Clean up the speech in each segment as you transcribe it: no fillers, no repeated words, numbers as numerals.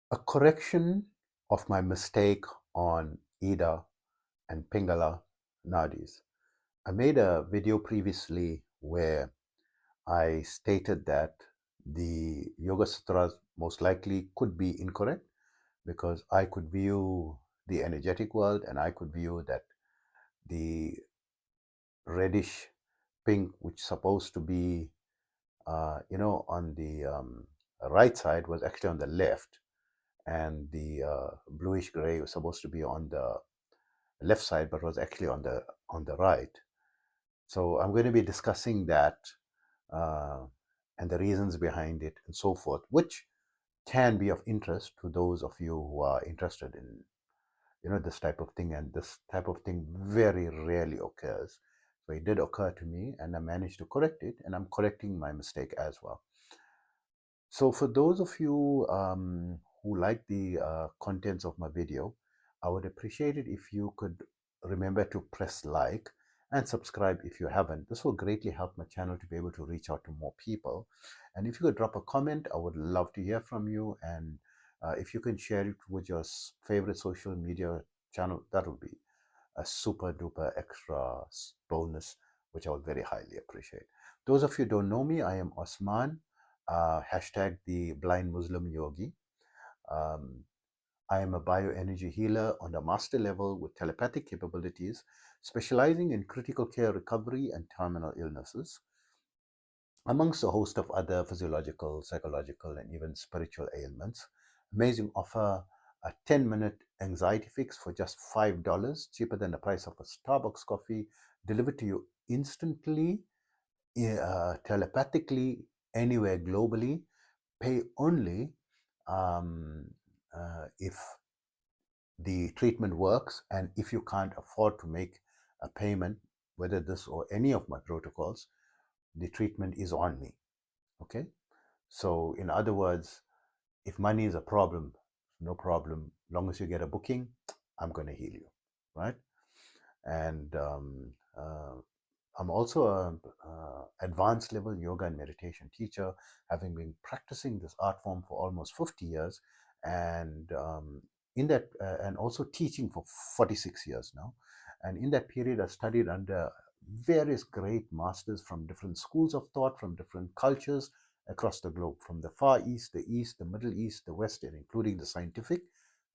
A correction of my mistake on IDA and PINGALA nadis. I made a video previously where I stated that the Yoga Sutras most likely could be incorrect because I could view the energetic world and I could view that the reddish pink, which is supposed to be, on the right side, was actually on the left, and the bluish gray was supposed to be on the left side, but was actually on the right. So I'm going to be discussing that uh, and the reasons behind it and so forth, which can be of interest to those of you who are interested in this type of thing. And this type of thing very rarely occurs. So it did occur to me, and I managed to correct it, and I'm correcting my mistake as well. So for those of you who like the contents of my video, I would appreciate it if you could remember to press like and subscribe if you haven't. This will greatly help my channel to be able to reach out to more people. And if you could drop a comment, I would love to hear from you. And if you can share it with your favorite social media channel, that would be a super duper extra bonus, which I would very highly appreciate. Those of you who don't know me, I am Osman, hashtag the blind Muslim yogi. Um, I am a bioenergy healer on the master level with telepathic capabilities, specializing in critical care recovery and terminal illnesses, amongst a host of other physiological, psychological, and even spiritual ailments. Amazing offer: a 10-minute anxiety fix for just $5, cheaper than the price of a Starbucks coffee, delivered to you instantly, telepathically, anywhere globally. Pay only um, if the treatment works, and if you can't afford to make a payment, whether this or any of my protocols, the treatment is on me. Okay. So in other words, if money is a problem, no problem. Long as you get a booking, I'm going to heal you, right? And I'm also a advanced level yoga and meditation teacher, having been practicing this art form for almost 50 years, and in that, and also teaching for 46 years now. And in that period, I studied under various great masters from different schools of thought, from different cultures across the globe, from the Far East, the Middle East, the West, and including the scientific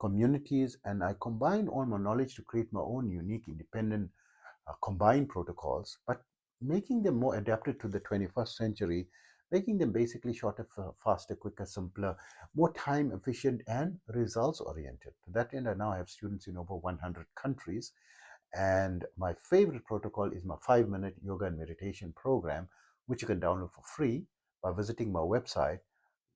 communities. And I combined all my knowledge to create my own unique, independent, combined protocols, but making them more adapted to the 21st century, making them basically shorter, faster, quicker, simpler, more time efficient, and results oriented. To that end, I now have students in over 100 countries. And my favorite protocol is my 5-minute yoga and meditation program, which you can download for free by visiting my website,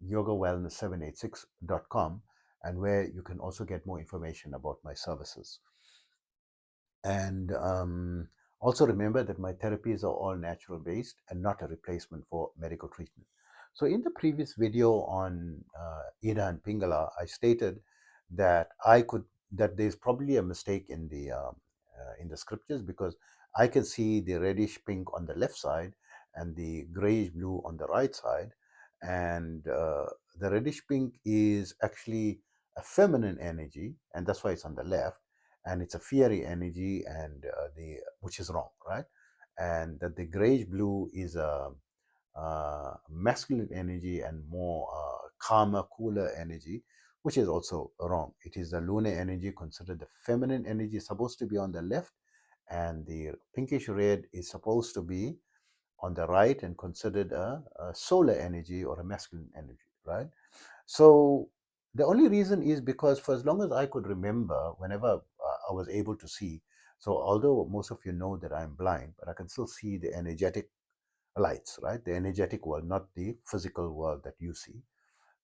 yogawellness786.com, and where you can also get more information about my services. And also remember that my therapies are all natural based and not a replacement for medical treatment. So in the previous video on IDA and PINGALA, I stated that that there's probably a mistake in the scriptures, because I can see the reddish pink on the left side and the grayish blue on the right side. And the reddish pink is actually a feminine energy, and that's why it's on the left, and it's a fiery energy, and the which is wrong, right? And that the grayish blue is a masculine energy and more calmer, cooler energy, which is also wrong. It is the lunar energy, considered the feminine energy, supposed to be on the left, and the pinkish red is supposed to be on the right and considered a solar energy or a masculine energy, right? So the only reason is because for as long as I could remember, whenever I was able to see, so although most of you know that I'm blind, but I can still see the energetic lights, right? The energetic world, not the physical world that you see.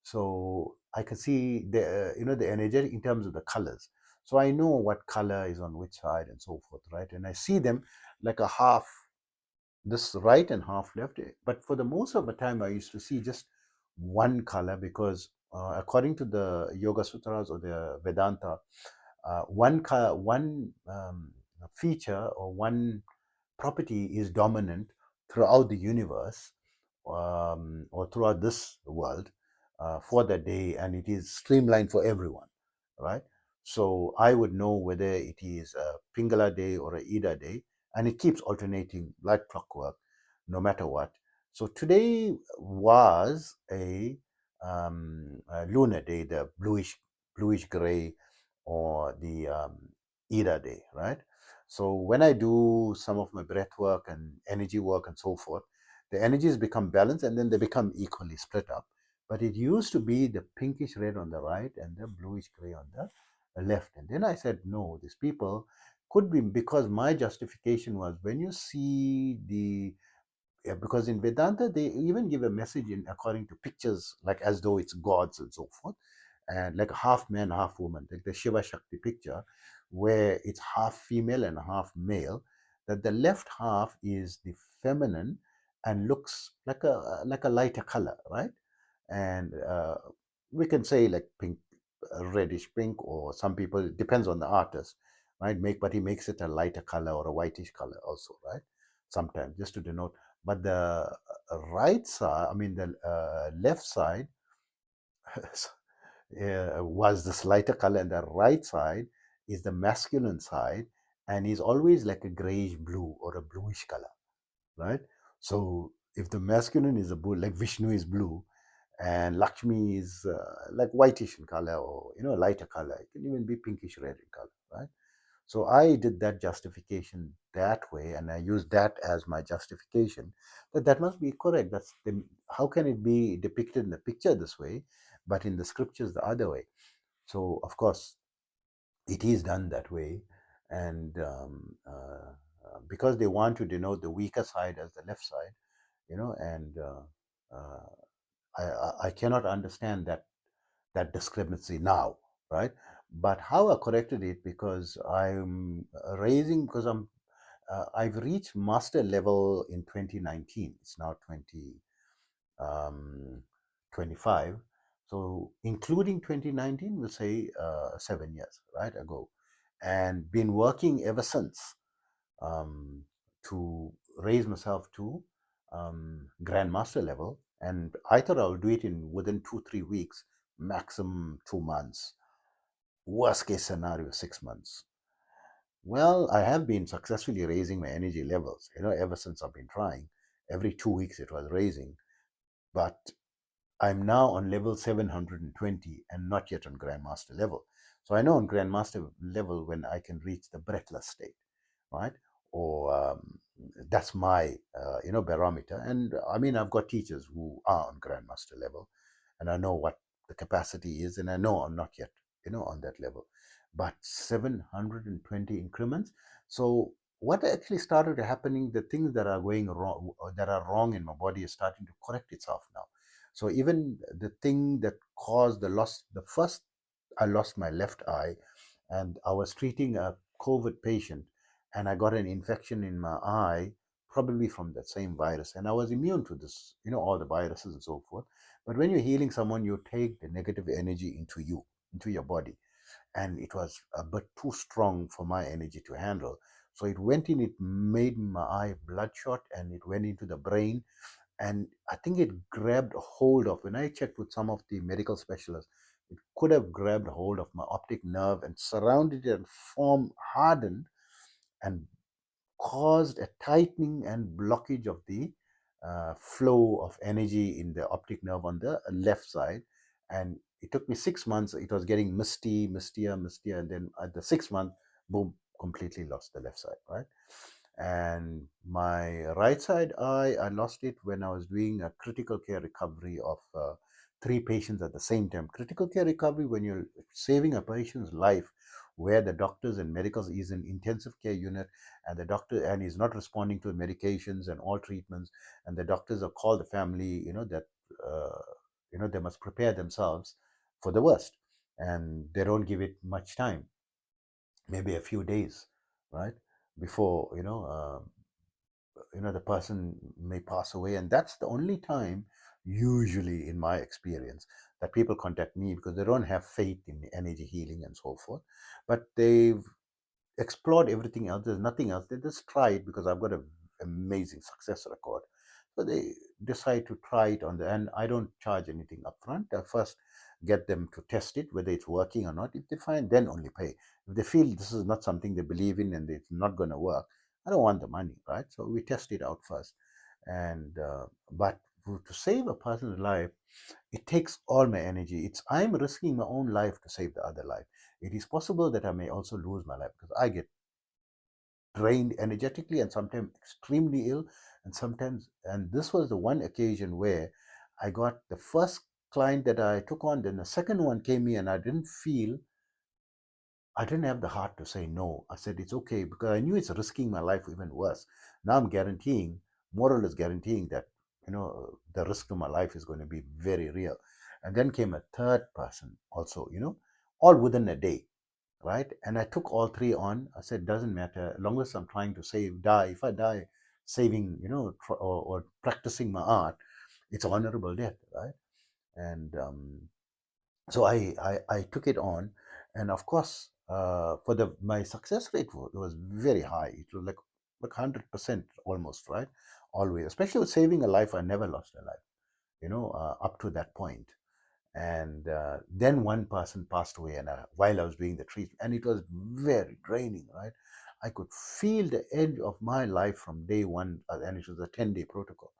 So I can see the energetic in terms of the colors. So I know what color is on which side and so forth, right? And I see them like a half this right and half left. But for the most of the time, I used to see just one color, because according to the Yoga Sutras or the Vedanta, one feature or one property is dominant throughout the universe, or throughout this world, for the day, and it is streamlined for everyone, right? So I would know whether it is a Pingala day or a Ida day, and it keeps alternating like clockwork, no matter what. So today was a lunar day, the bluish gray, or the Ida day, right? So when I do some of my breath work and energy work and so forth, the energies become balanced and then they become equally split up. But it used to be the pinkish red on the right and the bluish gray on the left. And then I said, no, these people could be, because my justification was, when you see the, yeah, because in Vedanta they even give a message in according to pictures, like as though it's gods and so forth, and like half man, half woman, like the Shiva Shakti picture, where it's half female and half male. That the left half is the feminine and looks like a lighter color, right? And we can say like pink, reddish pink, or some people, it depends on the artist, right? But he makes it a lighter color or a whitish color also, right? Sometimes just to denote. But the right side, I mean the left side, was this lighter color, and the right side is the masculine side, and is always like a grayish blue or a bluish color, right? So if the masculine is a blue, like Vishnu is blue, and Lakshmi is like whitish in color, or lighter color. It can even be pinkish red in color, right? So I did that justification that way, and I used that as my justification that must be correct. How can it be depicted in the picture this way, but in the scriptures the other way? So of course it is done that way, and because they want to denote the weaker side as the left side, and uh, I cannot understand that discrepancy now, right? But how I corrected it, because I'm raising, because I've reached master level in 2019. It's now 25. So including 2019, we'll say 7 years, right, ago, and been working ever since, um, to raise myself to grandmaster level. And I thought I'll do it in within 2-3 weeks, maximum 2 months, worst case scenario 6 months. Well, I have been successfully raising my energy levels, ever since I've been trying. Every 2 weeks it was raising, but I'm now on level 720 and not yet on grandmaster level. So I know on grandmaster level when I can reach the breathless state, right? Or that's my barometer. And I mean, I've got teachers who are on grandmaster level, and I know what the capacity is, and I know I'm not yet on that level, but 720 increments. So what actually started happening, the things that are going wrong, that are wrong in my body, is starting to correct itself now. So even the thing that caused the first, I lost my left eye, and I was treating a COVID patient, and I got an infection in my eye, probably from that same virus. And I was immune to this, all the viruses and so forth. But when you're healing someone, you take the negative energy into your body. And it was a bit too strong for my energy to handle. So it went in, it made my eye bloodshot, and it went into the brain. And I think it grabbed hold of, when I checked with some of the medical specialists, it could have grabbed hold of my optic nerve and surrounded it and formed, hardened, and caused a tightening and blockage of the flow of energy in the optic nerve on the left side. And it took me 6 months. It was getting mistier, and then at the 6 month, boom, completely lost the left side, right? And my right side eye, I lost it when I was doing a critical care recovery of 3 patients at the same time. Critical care recovery, when you're saving a patient's life, where the doctors and medicals is in intensive care unit, and the doctor and is not responding to medications and all treatments, and the doctors have called the family, that they must prepare themselves for the worst, and they don't give it much time, maybe a few days, right, before the person may pass away. And that's the only time, usually in my experience, that people contact me, because they don't have faith in energy healing and so forth. But they've explored everything else. There's nothing else. They just try it, because I've got an amazing success record. So they decide to try it on the, and I don't charge anything upfront. I first get them to test it, whether it's working or not. If they find, then only pay. If they feel this is not something they believe in and it's not going to work, I don't want the money, right? So we test it out first. And but to save a person's life, it takes all my energy. It's I'm risking my own life to save the other life. It is possible that I may also lose my life because I get drained energetically and sometimes extremely ill, and sometimes, and this was the one occasion where I got the first client that I took on, then the second one came in and I didn't have the heart to say no. I said it's okay because I knew it's risking my life even worse. Now I'm guaranteeing, more or less guaranteeing that, the risk to my life is going to be very real. And then came a third person also, all within a day, right? And I took all three on. I said, doesn't matter, as long as I'm trying to die. If I die saving, or practicing my art, it's honorable death, right? And so I took it on, and of course, for the my success rate was very high. It was like 100% almost, right? Always, especially with saving a life, I never lost a life, up to that point. And then one person passed away, and while I was doing the treatment, and it was very draining, right? I could feel the edge of my life from day one, and it was a 10-day protocol.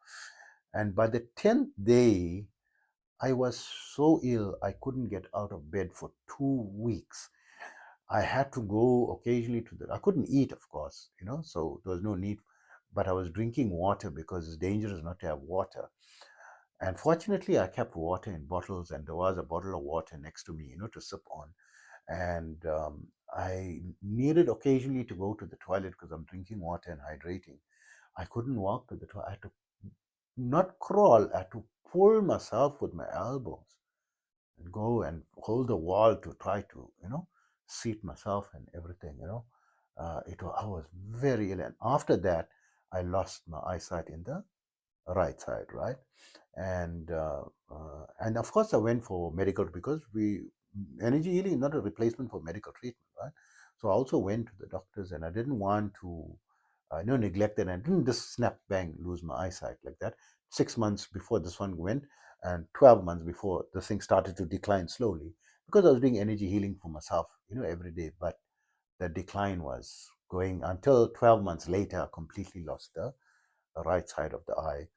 And by the 10th day, I was so ill, I couldn't get out of bed for 2 weeks. I had to go occasionally I couldn't eat, of course, so there was no need, but I was drinking water because it's dangerous not to have water. And fortunately, I kept water in bottles, and there was a bottle of water next to me, to sip on. And I needed occasionally to go to the toilet because I'm drinking water and hydrating. I couldn't walk to the toilet. I had to not crawl, I had to pull myself with my elbows and go and hold the wall to try to, seat myself and everything, I was very ill. And after that, I lost my eyesight in the right side, right? And of course I went for medical because we energy healing is not a replacement for medical treatment, right? So I also went to the doctors, and I didn't want to neglect it. And I didn't just snap bang lose my eyesight like that. 6 months before this one went, and 12 months before this thing started to decline slowly, because I was doing energy healing for myself, every day. But the decline was going until 12 months later I completely lost the right side of the eye.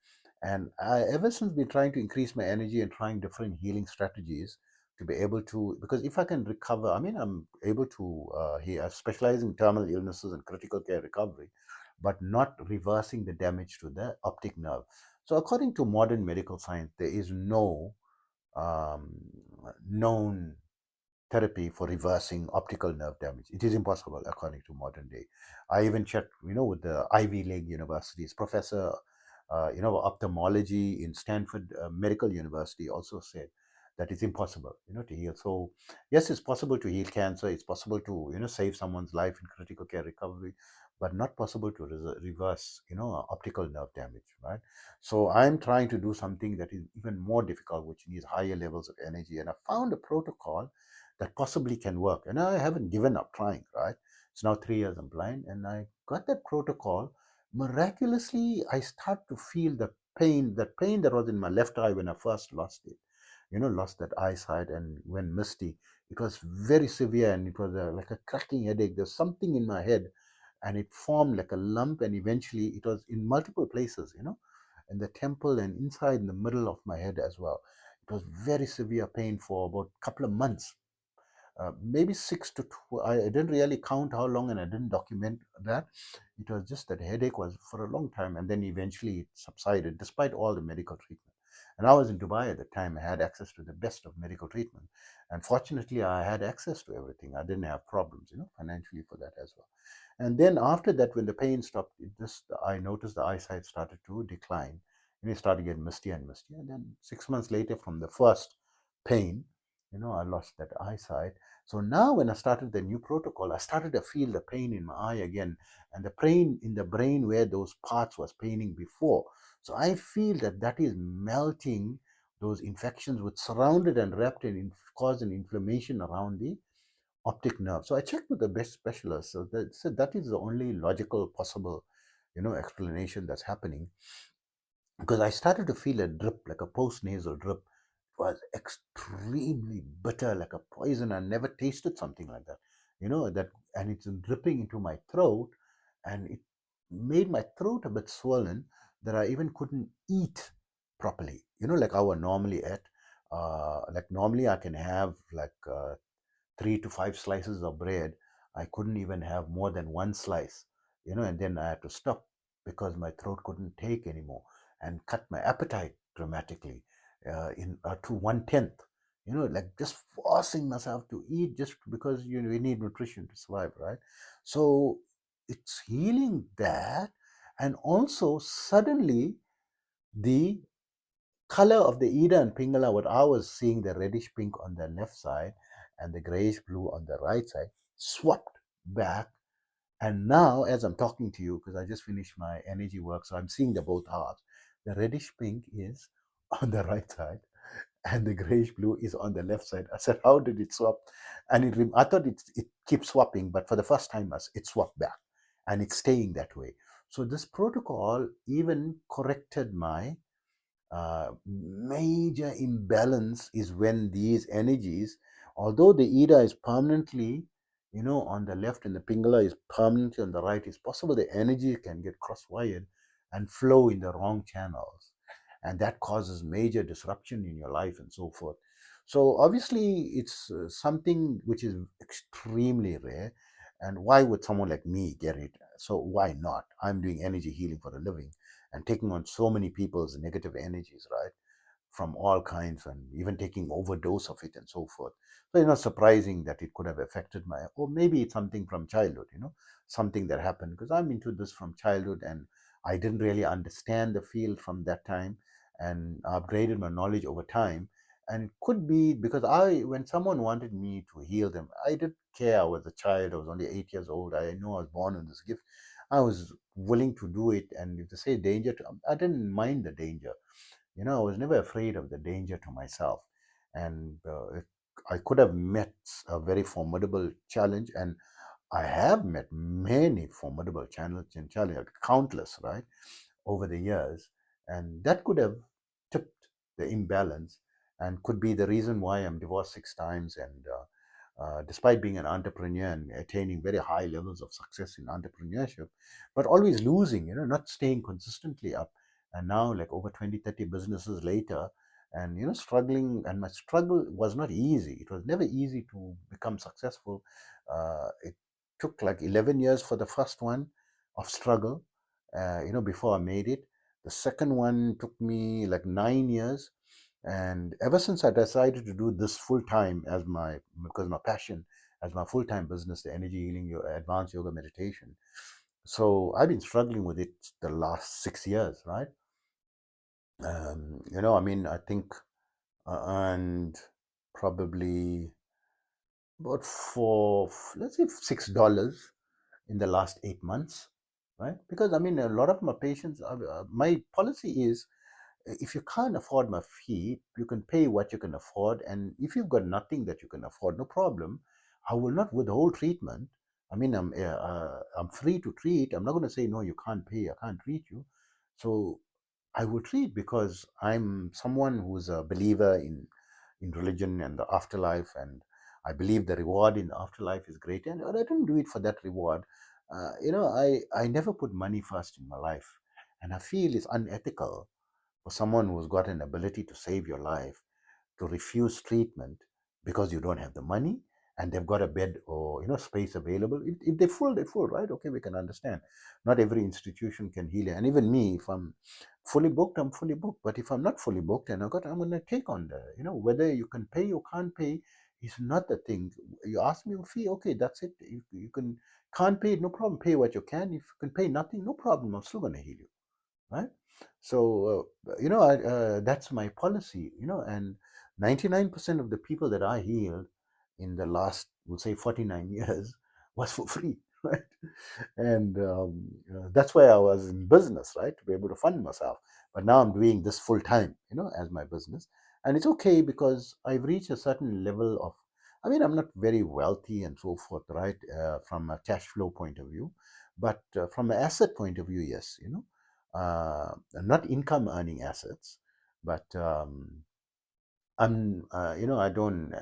And I ever since been trying to increase my energy and trying different healing strategies to be able to, because if I can recover, I mean, I'm able to I specialize in terminal illnesses and critical care recovery, but not reversing the damage to the optic nerve. So according to modern medical science, there is no um, known therapy for reversing optical nerve damage. It is impossible according to modern day. I even checked, with the Ivy League universities. Professor, ophthalmology in Stanford Medical University also said that it's impossible, to heal. So yes, it's possible to heal cancer. It's possible to, save someone's life in critical care recovery, but not possible to reverse, optical nerve damage, right? So I'm trying to do something that is even more difficult, which needs higher levels of energy. And I found a protocol that possibly can work. And I haven't given up trying, right? It's now 3 years I'm blind, and I got that protocol. Miraculously, I start to feel that pain that was in my left eye when I first lost it, lost that eyesight and went misty. It was very severe, and it was like a cracking headache. There's something in my head, and it formed like a lump, and eventually it was in multiple places, in the temple and inside in the middle of my head as well. It was very severe pain for about a couple of months, maybe 6 to 12. I didn't really count how long, and I didn't document that. It was just that headache was for a long time, and then eventually it subsided despite all the medical treatment. And I was in Dubai at the time. I had access to the best of medical treatment, and fortunately, I had access to everything. I didn't have problems, financially for that as well. And then after that, when the pain stopped, I noticed the eyesight started to decline, and it started getting misty and misty. And then 6 months later, from the first pain, I lost that eyesight. So now, when I started the new protocol, I started to feel the pain in my eye again, and the pain in the brain where those parts was paining before. So I feel that is melting those infections which surrounded and wrapped and caused an inflammation around the optic nerve. So I checked with the best specialists. So they said that is the only logical possible, explanation that's happening. because I started to feel a drip, like a post-nasal drip. It was extremely bitter, like a poison. I never tasted something like that, that, and it's dripping into my throat, and it made my throat a bit swollen that I even couldn't eat properly. Like I would normally eat. Like normally I can have like 3 to 5 slices of bread. I couldn't even have more than one slice, and then I had to stop because my throat couldn't take anymore and cut my appetite dramatically in to 1/10. Like just forcing myself to eat just because we need nutrition to survive, right? So it's healing that, and also suddenly the color of the Ida and Pingala, what I was seeing, the reddish pink on the left side and the grayish blue on the right side, swapped back. And now, as I'm talking to you, because I just finished my energy work, so I'm seeing the both halves. The reddish pink is on the right side, and the grayish blue is on the left side. I said, how did it swap? And I thought it keeps swapping, but for the first time, it swapped back, and it's staying that way. So this protocol even corrected my major imbalance is when these energies, although the Ida is permanently, on the left and the Pingala is permanently on the right, it's possible the energy can get cross-wired and flow in the wrong channels. And that causes major disruption in your life and so forth. So obviously, it's something which is extremely rare. And why would someone like me get it? So why not? I'm doing energy healing for a living and taking on so many people's negative energies, right? From all kinds, and even taking overdose of it and so forth. So it's not surprising that it could have affected my, or maybe it's something from childhood, something that happened, because I'm into this from childhood and I didn't really understand the field from that time, and upgraded my knowledge over time. And it could be because when someone wanted me to heal them, I didn't care. I was a child, I was only 8 years old. I know I was born with this gift. I was willing to do it. And if they say danger I didn't mind the danger. I was never afraid of the danger to myself. And I could have met a very formidable challenge, and I have met many formidable challenge, countless, right, over the years. And that could have tipped the imbalance and could be the reason why I'm divorced 6 times. And despite being an entrepreneur and attaining very high levels of success in entrepreneurship, but always losing, not staying consistently up. And now, like over 20, 30 businesses later, and, struggling. And my struggle was not easy. It was never easy to become successful. It took like 11 years for the first one of struggle, before I made it. The second one took me like 9 years, and ever since I decided to do this full time because my passion as my full time business, the energy healing, advanced yoga meditation. So I've been struggling with it the last 6 years, right? I mean, I think and probably about for let's say $6 in the last 8 months, right? Because I mean, a lot of my patients, my policy is, if you can't afford my fee, you can pay what you can afford. And if you've got nothing that you can afford, no problem. I will not withhold treatment. I mean, I'm free to treat. I'm not going to say, no, you can't pay, I can't treat you. So I will treat because I'm someone who's a believer in religion and the afterlife, and I believe the reward in the afterlife is great. And I didn't do it for that reward. I never put money first in my life, and I feel it's unethical for someone who's got an ability to save your life to refuse treatment because you don't have the money and they've got a bed or space available. If they're full, they're full, right? Okay, we can understand. Not every institution can heal you. And even me, if I'm fully booked, I'm fully booked. But if I'm not fully booked and I'm going to take on the, whether you can pay or can't pay is not the thing. You ask me a fee, okay, that's it. You can't pay, no problem. Pay what you can. If you can pay nothing, no problem. I'm still going to heal you, right? So that's my policy, and 99% of the people that I healed in the last, we'll say, 49 years was for free, right? And that's why I was in business, right, to be able to fund myself. But now I'm doing this full time, as my business. And it's okay because I've reached a certain level of, I mean, I'm not very wealthy and so forth, right, from a cash flow point of view, but from an asset point of view, yes. not income earning assets, but I don't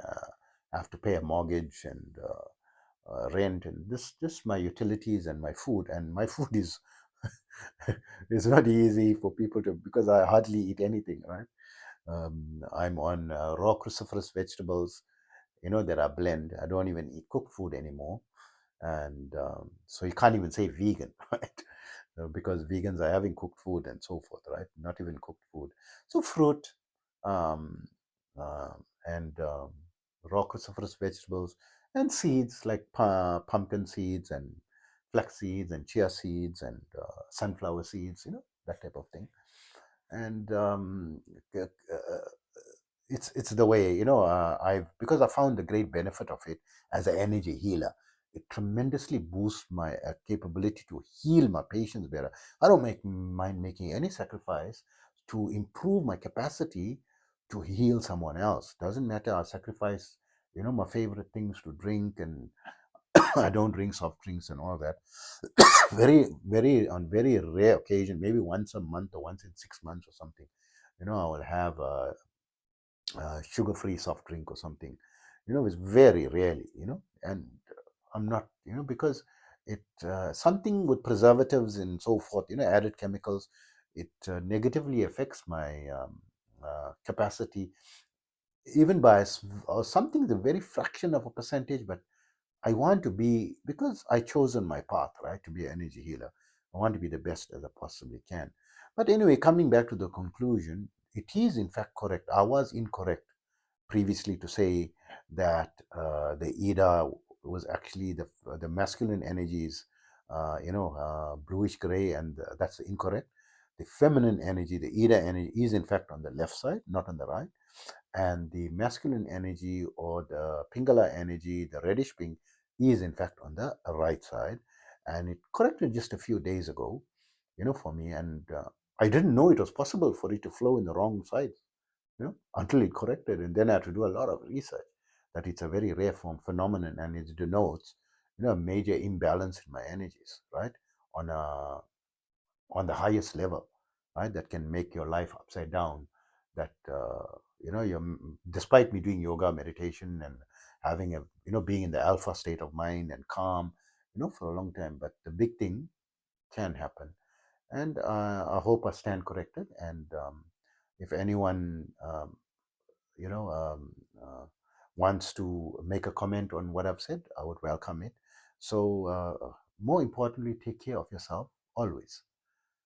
have to pay a mortgage and rent, and this just my utilities and my food. And my food is it's not easy for people to, because I hardly eat anything, right? I'm on raw cruciferous vegetables, that are blend. I don't even eat cooked food anymore. And so you can't even say vegan, right? Because vegans are having cooked food and so forth, right? Not even cooked food. So fruit, um, and raw cruciferous vegetables, and seeds like pumpkin seeds and flax seeds and chia seeds and sunflower seeds, that type of thing. And it's the way, I've, because I found the great benefit of it as an energy healer. It tremendously boosts my capability to heal my patients better. I don't mind making any sacrifice to improve my capacity to heal someone else. Doesn't matter. I sacrifice, my favorite things to drink, and I don't drink soft drinks and all that. Very, very, on very rare occasion, maybe once a month or once in 6 months or something, I will have sugar-free soft drink or something. It's very rarely, and I'm not, because it something with preservatives and so forth, added chemicals, it negatively affects my capacity, even by something, the very fraction of a percentage. But I want to be, because I chosen my path, right, to be an energy healer. I want to be the best as I possibly can. But anyway, coming back to the conclusion, it is in fact correct. I was incorrect previously to say that the Ida was actually the masculine energies, bluish gray, and that's incorrect. The feminine energy, the Ida energy, is in fact on the left side, not on the right, and the masculine energy, or the Pingala energy, the reddish pink, is in fact on the right side. And it corrected just a few days ago, for me, and I didn't know it was possible for it to flow in the wrong side, until it corrected. And then I had to do a lot of research that it's a very rare form phenomenon, and it denotes, a major imbalance in my energies, right? On a on the highest level, right? That can make your life upside down. That you're, despite me doing yoga, meditation, and having a, being in the alpha state of mind and calm, for a long time, but the big thing can happen. And I hope I stand corrected. And if anyone you know, wants to make a comment on what I've said, I would welcome it. So, more importantly, take care of yourself always.